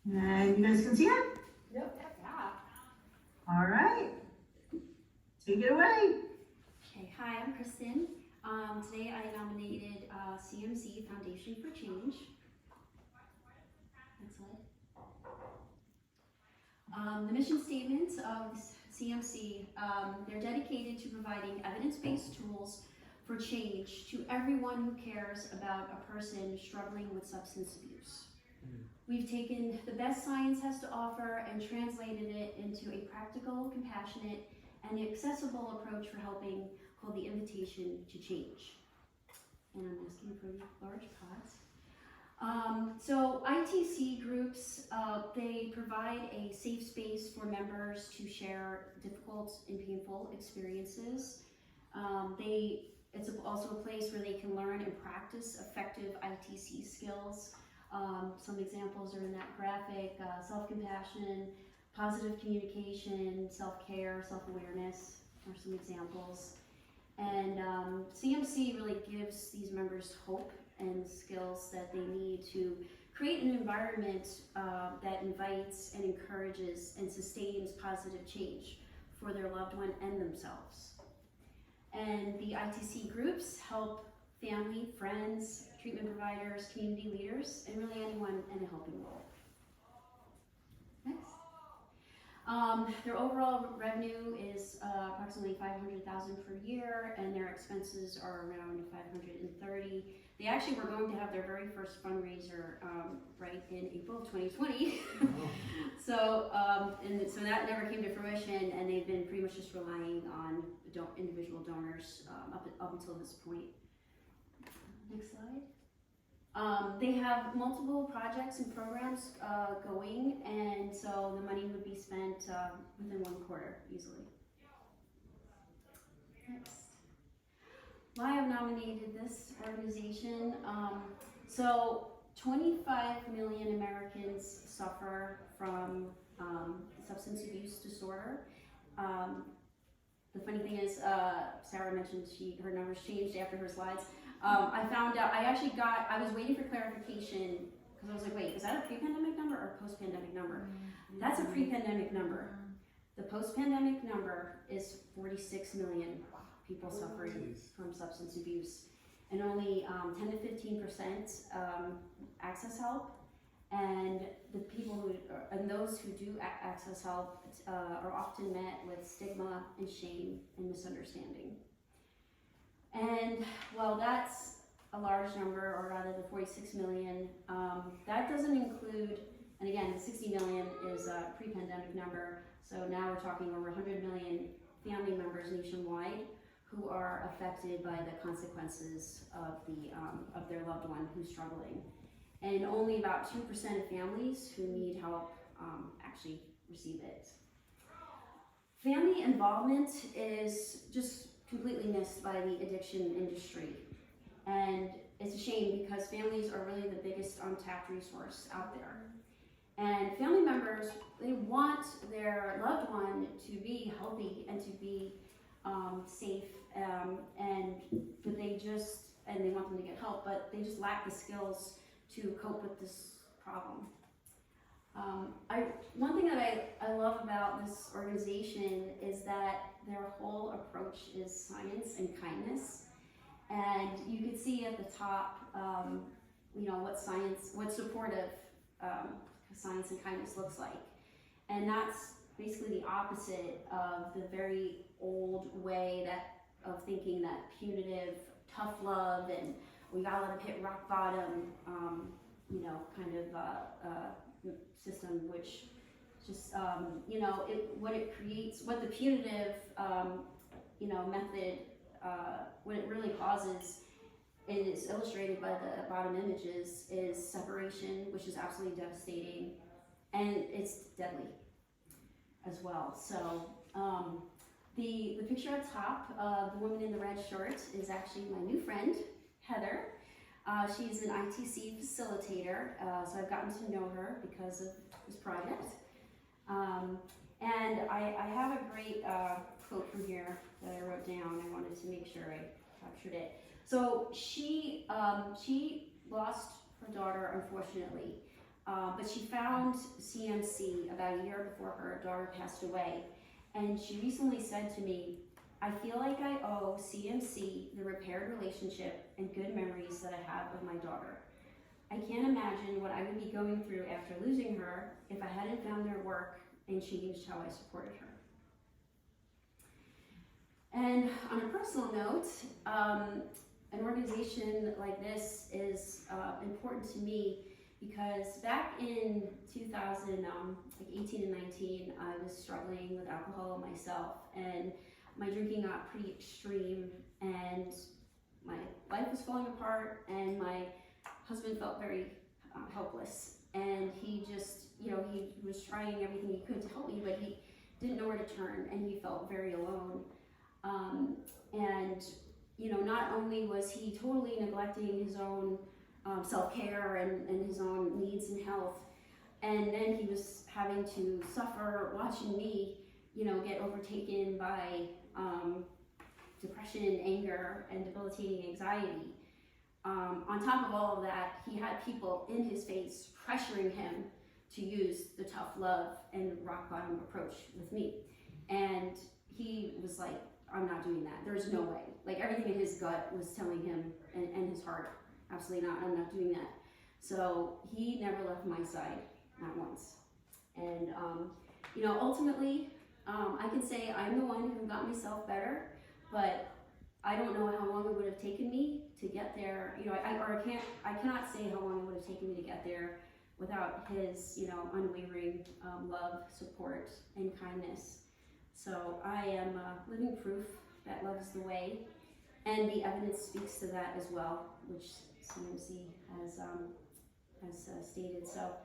And you guys can see it? Yep. Yeah. All right. Take it away. Okay, hi, I'm Kristin. Today I nominated CMC, Foundation for Change. Next slide. The mission statement of CMC, they're dedicated to providing evidence-based tools for change to everyone who cares about a person struggling with substance abuse. We've taken the best science has to offer and translated it into a practical, compassionate, and accessible approach for helping, called the Invitation to Change. And I'm asking for large pots. So ITC groups, they provide a safe space for members to share difficult and painful experiences. It's also a place where they can learn and practice effective ITC skills. Some examples are in that graphic: self-compassion, positive communication, self-care, self-awareness are some examples. And CMC really gives these members hope and skills that they need to create an environment that invites and encourages and sustains positive change for their loved one and themselves. And the ITC groups help family, friends, treatment providers, community leaders, and really anyone in a helping role. Next. Their overall revenue is approximately $500,000 per year, and their expenses are around $530,000. They actually were going to have their very first fundraiser right in April of 2020. So that never came to fruition, and they've been pretty much just relying on individual donors up until this point. Next slide. They have multiple projects and programs going, and so the money would be spent within 1 quarter easily. Next. Why I've nominated this organization. So 25 million Americans suffer from substance abuse disorder. The funny thing is, Sarah mentioned her numbers changed after her slides. I found out, I was waiting for clarification because I was like, wait, is that a pre-pandemic number or a post-pandemic number? That's a pre-pandemic number. The post-pandemic number is 46 million people suffering from substance abuse, and only 10 to 15% access help. And the people and those who do access help are often met with stigma and shame and misunderstanding. And while that's a large number, or rather the 46 million, that doesn't include, and again, the 60 million is a pre-pandemic number, so now we're talking over 100 million family members nationwide who are affected by the consequences of their loved one who's struggling. And only about 2% of families who need help actually receive it. Family involvement is just completely missed by the addiction industry. And it's a shame because families are really the biggest untapped resource out there. And family members, they want their loved one to be healthy and to be safe, and they want them to get help, but they just lack the skills to cope with this problem. One thing that I love about this organization is that their whole approach is science and kindness. And you can see at the top, what supportive science and kindness looks like. And that's basically the opposite of the very old way of thinking that punitive, tough love, and we gotta let them hit rock bottom, system, which just, what the punitive, method, what it really causes, and it's illustrated by the bottom images, is separation, which is absolutely devastating, and it's deadly as well. So the picture at top, the woman in the red shirt, is actually my new friend, Heather. She's an ITC facilitator, so I've gotten to know her because of this project. And I have a great quote from here that I wrote down. I wanted to make sure I captured it. So she lost her daughter, unfortunately, But she found CMC about a year before her daughter passed away. And she recently said to me, I feel like I owe CMC the repaired relationship and good memories that I have of my daughter. I can't imagine what I would be going through after losing her if I hadn't found their work and changed how I supported her. And on a personal note, an organization like this is important to me because back in 2018 and 19, I was struggling with alcohol myself, and my drinking got pretty extreme, and my life was falling apart, and my husband felt very helpless, and he just, he was trying everything he could to help me, but he didn't know where to turn, and he felt very alone. And not only was he totally neglecting his own self-care and his own needs and health, and then he was having to suffer watching me, get overtaken by depression, anger, and debilitating anxiety. On top of all of that, he had people in his face pressuring him to use the tough love and rock bottom approach with me. And he was like, I'm not doing that. There's no way. Like, everything in his gut was telling him, and his heart, absolutely not, I'm not doing that. So he never left my side, not once. And, ultimately, I can say I'm the one who got myself better, but I don't know how long it would have taken me to get there. I cannot say how long it would have taken me to get there without his, unwavering love, support, and kindness. So I am living proof that love is the way, and the evidence speaks to that as well, which CMC has stated. So